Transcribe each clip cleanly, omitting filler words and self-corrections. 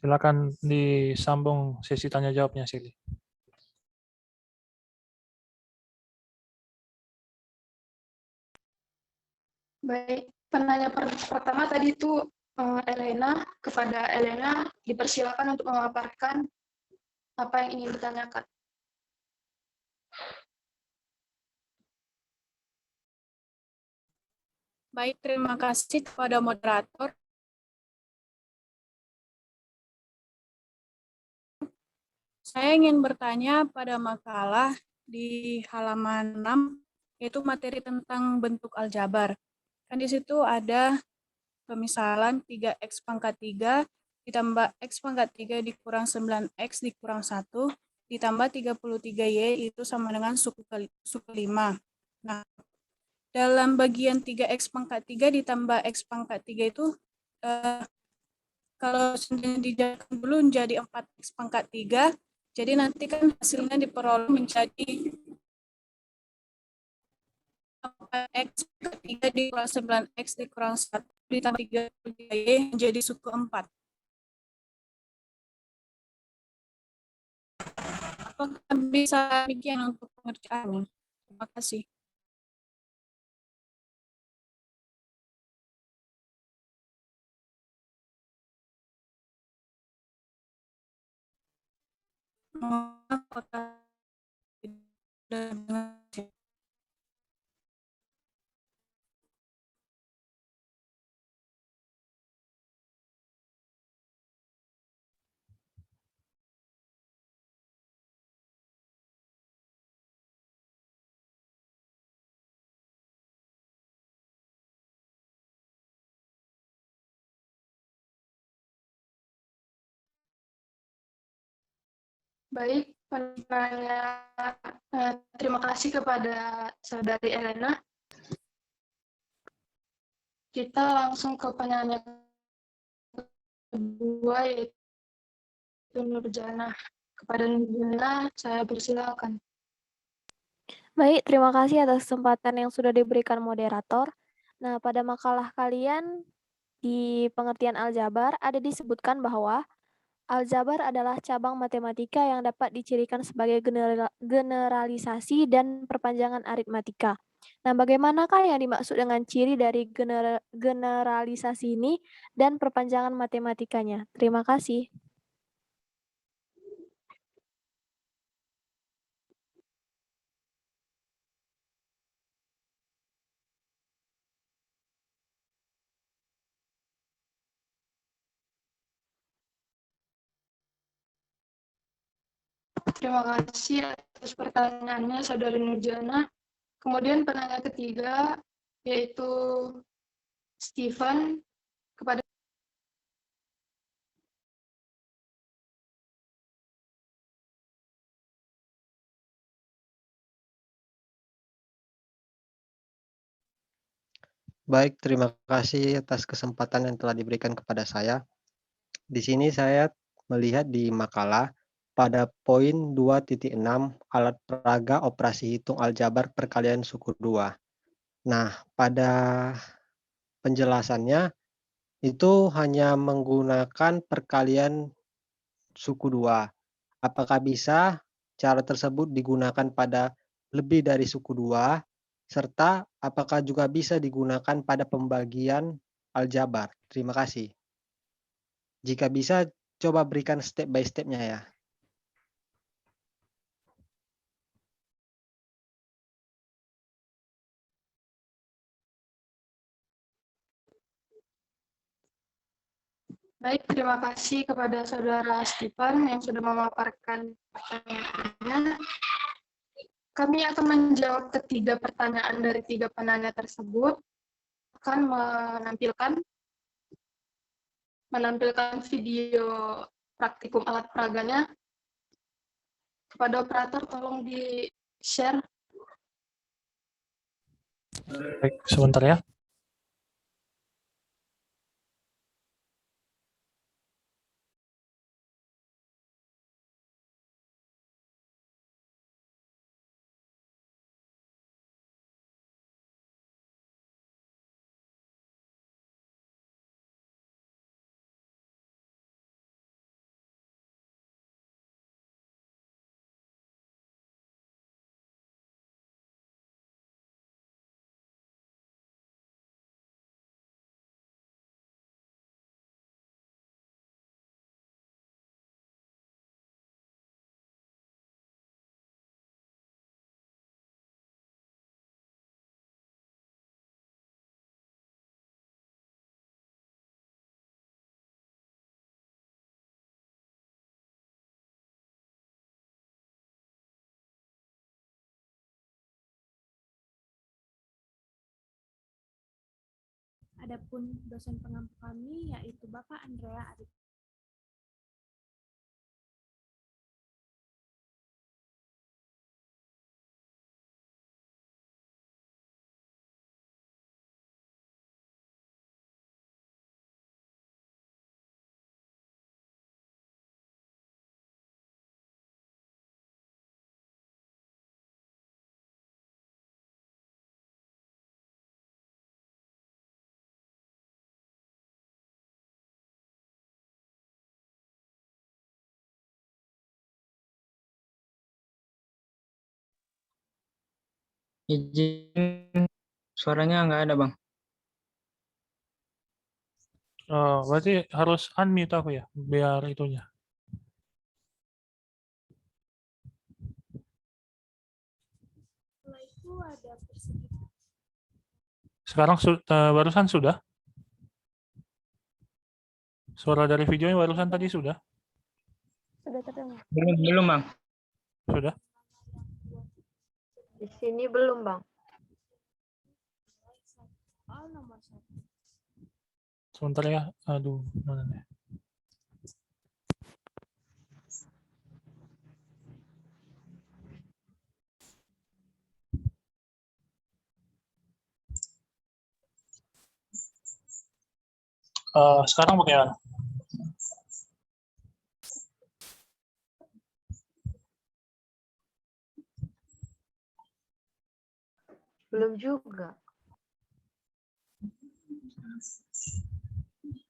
Silakan disambung sesi tanya jawabnya, Sili. Baik, penanya pertama tadi itu Elena. Kepada Elena dipersilakan untuk memaparkan apa yang ingin ditanyakan. Baik, terima kasih kepada moderator. Saya ingin bertanya pada makalah di halaman 6, yaitu materi tentang bentuk aljabar. Kan di situ ada pemisalan 3x pangkat 3 ditambah x pangkat 3 dikurang 9x dikurang 1 ditambah 33y itu sama dengan suku 5. Nah, dalam bagian 3x pangkat 3 ditambah x pangkat 3 itu kalau dijabarkan dulu menjadi 4x pangkat 3, jadi nanti kan hasilnya diperoleh menjadi 4x pangkat 3 dikurang 9x dikurang 1 ditambah 33y menjadi suku 4. Apakah bisa demikian untuk pengerjaannya? Terima kasih. Apakah Baik, terima kasih kepada saudari Elena. Kita langsung ke penanya kedua, yaitu Nurjana. Kepada Nurjana, saya persilakan. Baik, terima kasih atas kesempatan yang sudah diberikan moderator. Nah, pada makalah kalian di pengertian aljabar ada disebutkan bahwa aljabar adalah cabang matematika yang dapat dicirikan sebagai generalisasi dan perpanjangan aritmatika. Nah, bagaimanakah yang dimaksud dengan ciri dari generalisasi ini dan perpanjangan matematikanya? Terima kasih. Terima kasih atas pertanyaannya, saudari Nurjana. Kemudian penanya ketiga, yaitu Stephen. Kepada Baik, terima kasih atas kesempatan yang telah diberikan kepada saya. Di sini saya melihat di makalah pada poin 2.6 alat peraga operasi hitung aljabar perkalian suku 2. Nah, pada penjelasannya itu hanya menggunakan perkalian suku 2. Apakah bisa cara tersebut digunakan pada lebih dari suku 2? Serta apakah juga bisa digunakan pada pembagian aljabar? Terima kasih. Jika bisa, coba berikan step by step-nya ya. baik, terima kasih kepada saudara Stephen yang sudah memaparkan pertanyaannya. Kami akan menjawab ketiga pertanyaan dari tiga penanya tersebut. Akan menampilkan video praktikum alat peraganya. Kepada operator tolong di-share. Baik, sebentar ya. Adapun dosen pengampu kami yaitu Bapak Andrea Arif. Izin, suaranya nggak ada, Bang. Berarti harus unmute aku ya, biar itunya. Setelah itu ada persegi. Sekarang barusan sudah? Suara dari videonya barusan tadi sudah? Sudah terdengar. Belum, Bang. Sudah? Di sini belum, Bang. Soal nomor 1. Sebentar ya. Aduh, mana nih? Sekarang bagaimana? Belum juga.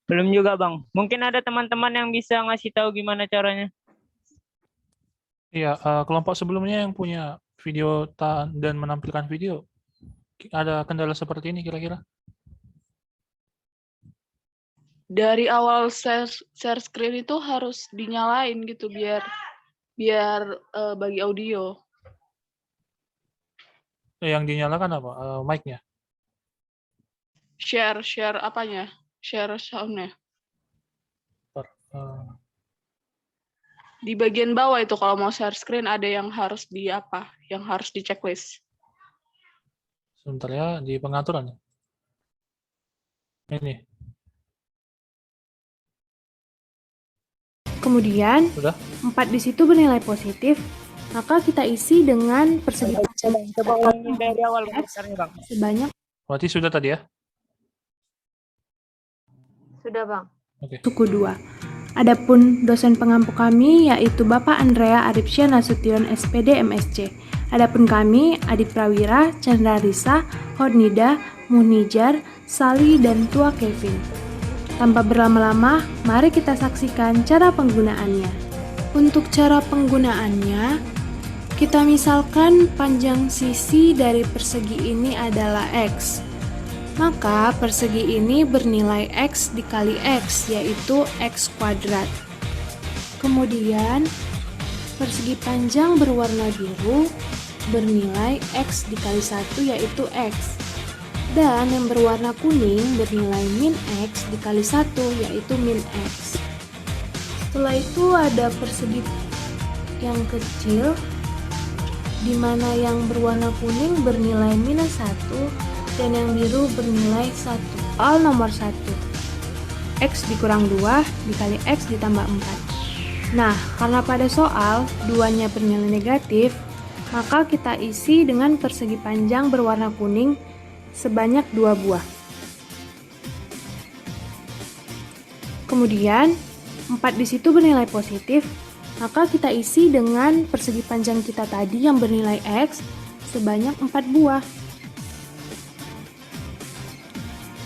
Belum juga, Bang. Mungkin ada teman-teman yang bisa ngasih tahu gimana caranya. Iya, kelompok sebelumnya yang punya video dan menampilkan video, ada kendala seperti ini kira-kira? Dari awal share screen itu harus dinyalain gitu biar bagi audio. Yang dinyalakan apa? Mic-nya? Share apanya? Share sound-nya. Di bagian bawah itu kalau mau share screen ada yang harus yang harus di checklist. Sebentar ya, di pengaturan. Ini. Kemudian, Sudah? 4 di situ bernilai positif, maka kita isi dengan persegi panjang Coba ulangin dari awal komentarnya, Bang. sebanyak Berarti sudah tadi ya? Sudah, Bang. Oke. suku 2. Adapun dosen pengampu kami yaitu Bapak Andrea Arifsyah Nasution SPD MSc. Adapun kami Adit Prawira, Chandra Risa, Hornida, Munijar, Sali, dan Tua Kevin. Tanpa berlama-lama, mari kita saksikan cara penggunaannya. Untuk cara penggunaannya, kita misalkan panjang sisi dari persegi ini adalah X. Maka persegi ini bernilai X dikali X, yaitu X kuadrat. Kemudian, persegi panjang berwarna biru bernilai X dikali 1, yaitu X. Dan yang berwarna kuning bernilai min X dikali 1, yaitu min X. Setelah itu ada persegi yang kecil, di mana yang berwarna kuning bernilai minus 1, dan yang biru bernilai 1. Soal nomor 1. X dikurang 2 dikali X ditambah 4. Nah, karena pada soal 2-nya bernilai negatif, maka kita isi dengan persegi panjang berwarna kuning sebanyak 2 buah. Kemudian, 4 di situ bernilai positif, maka kita isi dengan persegi panjang kita tadi yang bernilai X sebanyak 4 buah.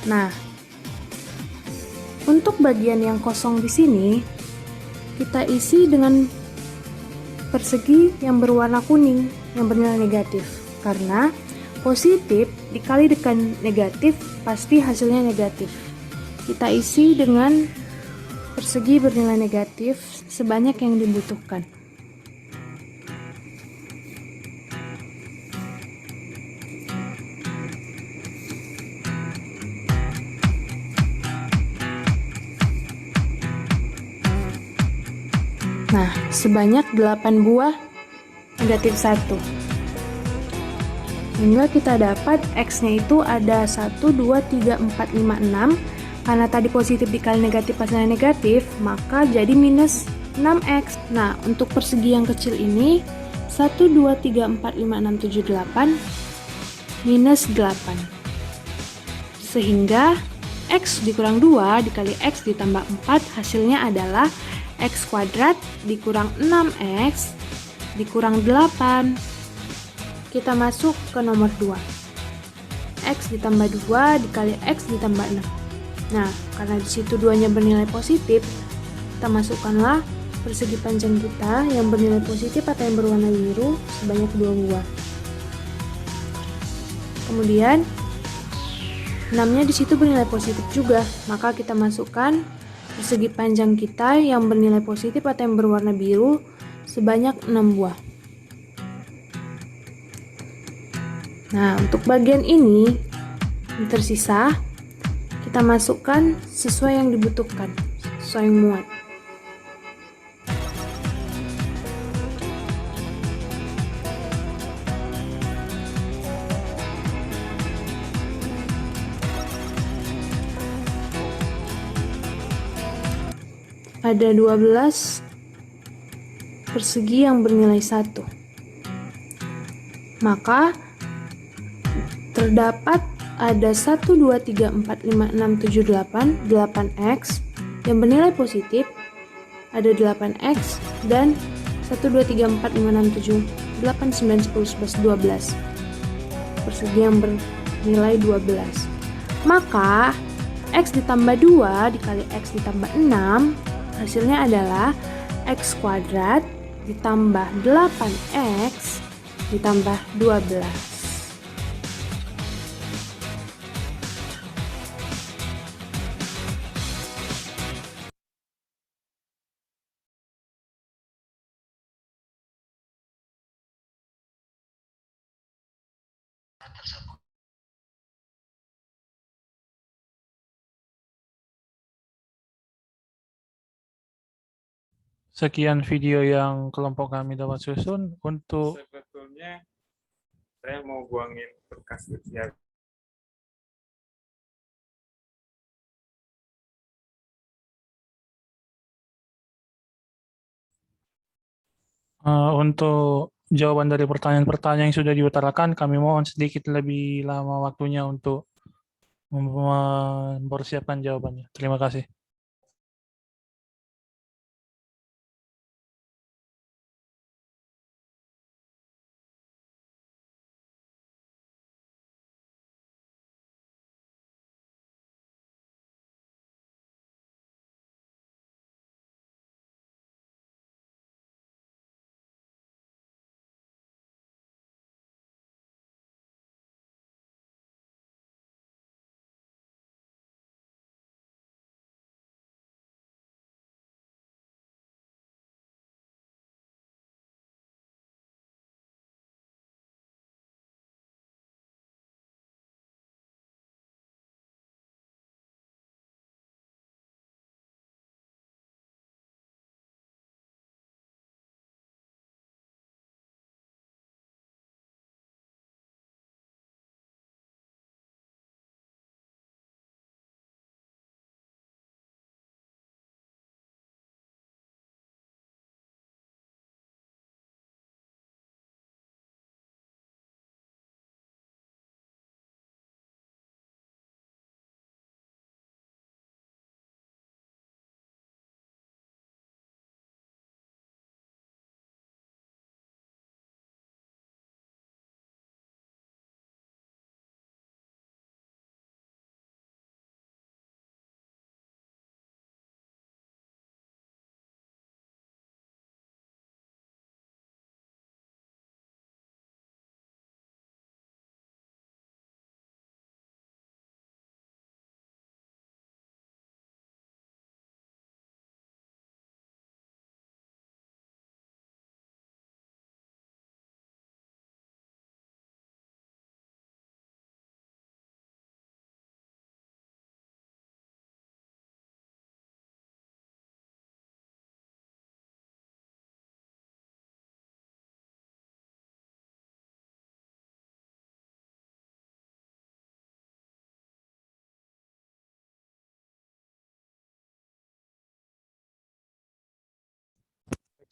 Nah, untuk bagian yang kosong di sini, kita isi dengan persegi yang berwarna kuning yang bernilai negatif. Karena positif dikali dengan negatif pasti hasilnya negatif. Kita isi dengan persegi bernilai negatif sebanyak yang dibutuhkan. Nah, sebanyak 8 buah negatif 1. Sehingga kita dapat X-nya itu ada 1, 2, 3, 4, 5, 6. Karena tadi positif dikali negatif hasilnya negatif, maka jadi minus 6X. Nah, untuk persegi yang kecil ini, 1, 2, 3, 4, 5, 6, 7, 8, minus 8. Sehingga X dikurang 2 dikali X ditambah 4, hasilnya adalah X kuadrat dikurang 6X dikurang 8. Kita masuk ke nomor 2. X ditambah 2 dikali X ditambah 6. Nah, karena di situ 2-nya bernilai positif, kita masukkanlah persegi panjang kita yang bernilai positif atau yang berwarna biru sebanyak 2 buah. Kemudian 6-nya di situ bernilai positif juga, maka kita masukkan persegi panjang kita yang bernilai positif atau yang berwarna biru sebanyak 6 buah. Nah, untuk bagian ini yang tersisa, kita masukkan sesuai yang dibutuhkan, sesuai yang muat. Ada 12 persegi yang bernilai 1. Maka terdapat ada 1, 2, 3, 4, 5, 6, 7, 8, 8X yang bernilai positif, ada 8X dan 1, 2, 3, 4, 5, 6, 7, 8, 9, 10, 11, 12 persegi yang bernilai 12. Maka X ditambah 2 dikali X ditambah 6, hasilnya adalah X kuadrat ditambah 8X ditambah 12. Sekian video yang kelompok kami dapat susun untuk Sebetulnya saya mau buangin bekas ujian. untuk jawaban dari pertanyaan-pertanyaan yang sudah diutarakan, kami mohon sedikit lebih lama waktunya untuk mempersiapkan jawabannya. Terima kasih.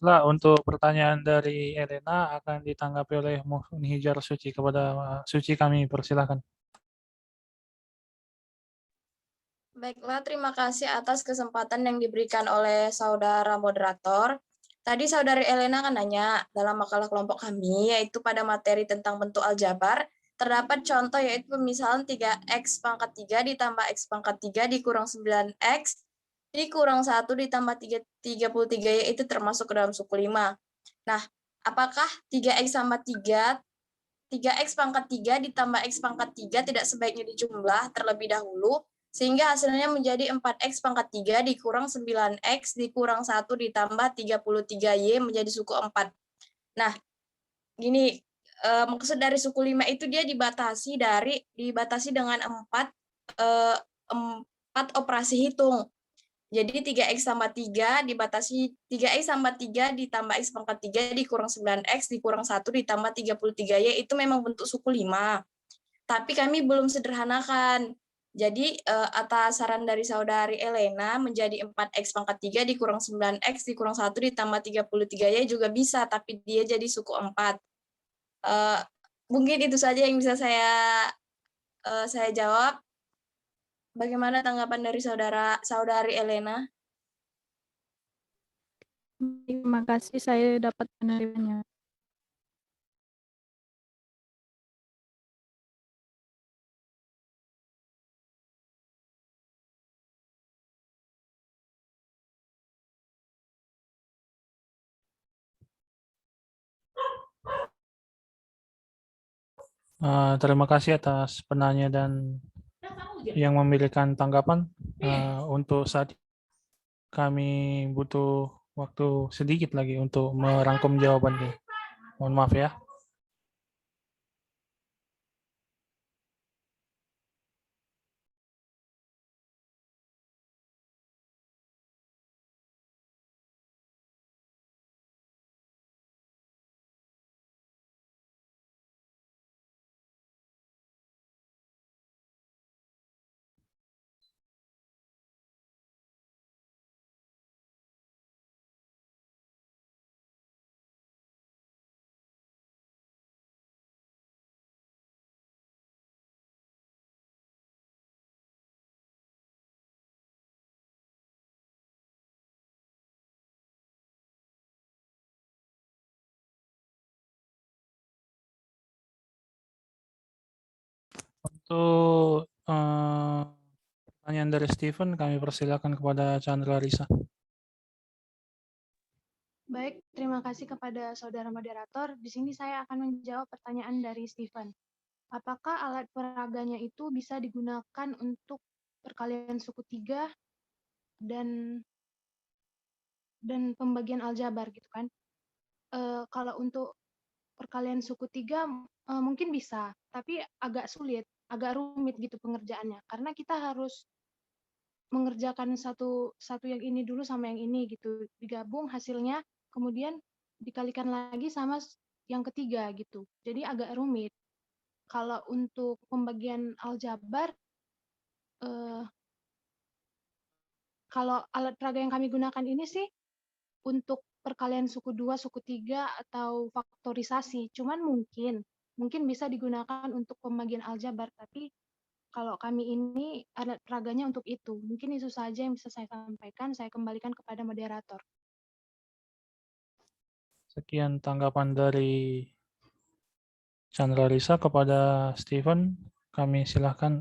Lah, untuk pertanyaan dari Elena akan ditanggapi oleh Munhijar Suci. Kepada Suci kami persilahkan. Baiklah, terima kasih atas kesempatan yang diberikan oleh saudara moderator. Tadi saudari Elena kan nanya dalam makalah kelompok kami, yaitu pada materi tentang bentuk aljabar, terdapat contoh yaitu pemisahan 3x pangkat 3 ditambah x pangkat 3 dikurang 9x dikurang 1 ditambah 33y itu termasuk ke dalam suku 5. Nah, apakah 3x sama 3x pangkat 3 ditambah x pangkat 3 tidak sebaiknya dijumlah terlebih dahulu, sehingga hasilnya menjadi 4x pangkat 3 dikurang 9x dikurang 1 ditambah 33y menjadi suku 4. Nah, gini, maksud dari suku 5 itu dia dibatasi dengan 4 operasi hitung. Jadi 3x tambah 3 dibatasi 3x tambah 3 ditambah x pangkat 3 dikurang 9x dikurang 1 ditambah 33y itu memang bentuk suku 5. Tapi kami belum sederhanakan. Jadi atas saran dari saudari Elena menjadi 4x pangkat 3 dikurang 9x dikurang 1 ditambah 33y juga bisa, tapi dia jadi suku 4. Mungkin itu saja yang bisa saya jawab. Bagaimana tanggapan dari saudari Elena? Terima kasih, saya dapat menerimanya. Terima kasih atas penanya dan yang memberikan tanggapan. Untuk saat ini kami butuh waktu sedikit lagi untuk merangkum jawabannya. Mohon maaf ya. Untuk pertanyaan dari Steven, kami persilakan kepada Chandra Risa. Baik, terima kasih kepada saudara moderator. Di sini saya akan menjawab pertanyaan dari Stephen. Apakah alat peraganya itu bisa digunakan untuk perkalian suku 3 dan pembagian aljabar gitu kan? Kalau untuk perkalian suku 3 mungkin bisa, tapi agak sulit, agak rumit gitu pengerjaannya. Karena kita harus mengerjakan satu yang ini dulu sama yang ini gitu, digabung hasilnya, kemudian dikalikan lagi sama yang ketiga gitu. Jadi agak rumit. Kalau untuk pembagian aljabar, kalau alat peraga yang kami gunakan ini sih untuk perkalian suku 2, suku 3 atau faktorisasi. Cuman mungkin bisa digunakan untuk pembagian aljabar, tapi kalau kami ini alat peraganya untuk itu. Mungkin itu saja yang bisa saya sampaikan. Saya kembalikan kepada moderator. Sekian tanggapan dari Chandra Risa kepada Steven. Kami silahkan,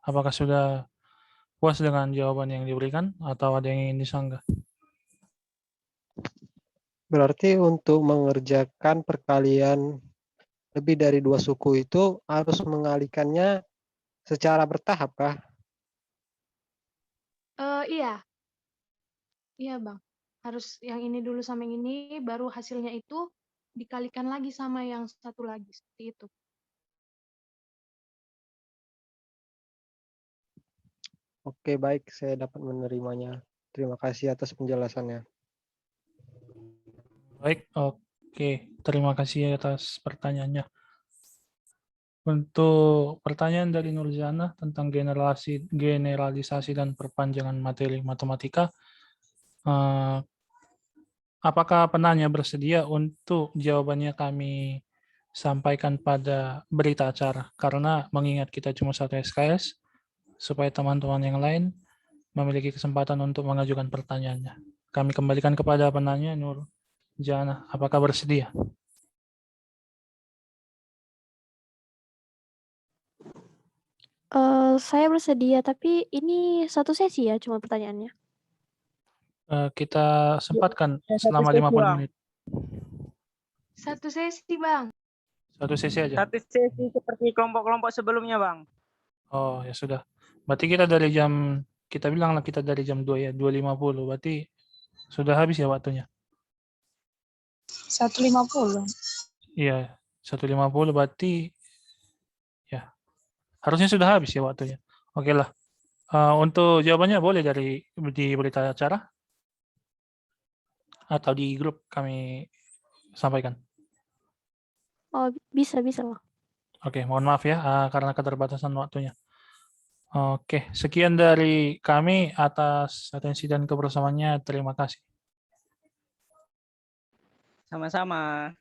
apakah sudah puas dengan jawaban yang diberikan atau ada yang ingin disanggah? Berarti untuk mengerjakan perkalian lebih dari 2 suku itu harus mengalihkannya secara bertahap kah? Iya. Iya, Bang. Harus yang ini dulu sama yang ini, baru hasilnya itu dikalikan lagi sama yang satu lagi. Seperti itu. Oke, baik. Saya dapat menerimanya. Terima kasih atas penjelasannya. Baik, oke. Terima kasih atas pertanyaannya. Untuk pertanyaan dari Nurzana tentang generalisasi dan perpanjangan materi matematika, apakah penanya bersedia untuk jawabannya kami sampaikan pada berita acara? Karena mengingat kita cuma satu SKS, supaya teman-teman yang lain memiliki kesempatan untuk mengajukan pertanyaannya. Kami kembalikan kepada penanya, Nur Jana. Apakah bersedia? Saya bersedia, tapi ini satu sesi ya cuma pertanyaannya. Kita sempatkan Ya, satu selama sesi, 50 Bang. menit. Satu sesi, Bang. Satu sesi aja. Satu sesi seperti kelompok-kelompok sebelumnya, Bang. Oh, ya sudah. Berarti kita dari jam, kita bilanglah kita dari jam 2 ya, 2.50. Berarti sudah habis ya waktunya? 1.50. Iya, 1.50 berarti ya harusnya sudah habis ya waktunya. Oke lah. Untuk jawabannya boleh di berita acara atau di grup kami sampaikan. Oh, bisa Bang. Oke, mohon maaf ya karena keterbatasan waktunya. Oke, sekian dari kami atas atensi dan kebersamaannya. Terima kasih. Sama-sama.